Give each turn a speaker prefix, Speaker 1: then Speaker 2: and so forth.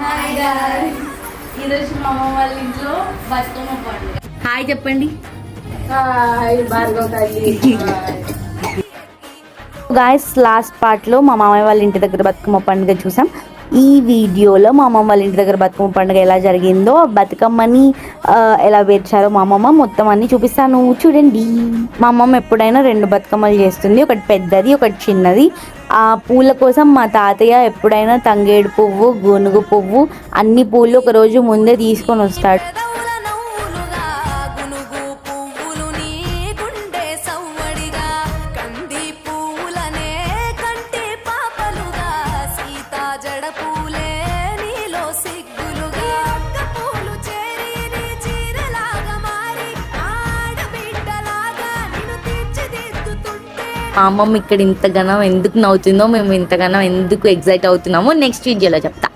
Speaker 1: Hi guys, ఈరోజు మా అమ్మ వాళ్ళ ఇంట్లో బతుకమ్మ పండుగ. హాయ్ చెప్పండి.
Speaker 2: హాయ్ భార్గవ్ తల్లి.
Speaker 1: గాయస్, లాస్ట్ పార్ట్లో మా మామయ్య వాళ్ళ ఇంటి దగ్గర బతుకమ్మ పండుగ చూసాం. ఈ వీడియోలో మా అమ్మమ్మ వాళ్ళ ఇంటి దగ్గర బతుకమ్మ పండుగ ఎలా జరిగిందో, బతుకమ్మని ఎలా పేర్చారో మా అమ్మమ్మ మొత్తం అన్ని చూపిస్తాను, చూడండి. మా అమ్మమ్మ ఎప్పుడైనా 2 బతుకమ్మలు చేస్తుంది, ఒకటి పెద్దది ఒకటి చిన్నది. ఆ పూల కోసం మా తాతయ్య ఎప్పుడైనా తంగేడు పువ్వు, గోనుగు పువ్వు, అన్ని పూలు ఒక రోజు ముందే తీసుకొని వస్తాడు. మా అమ్మమ్మ ఇక్కడ ఇంతగానో ఎందుకు నవ్వుతుందో, మేము ఇంతగానో ఎందుకు ఎగ్జైట్ అవుతున్నామో నెక్స్ట్ వీడియోలో చెప్తా.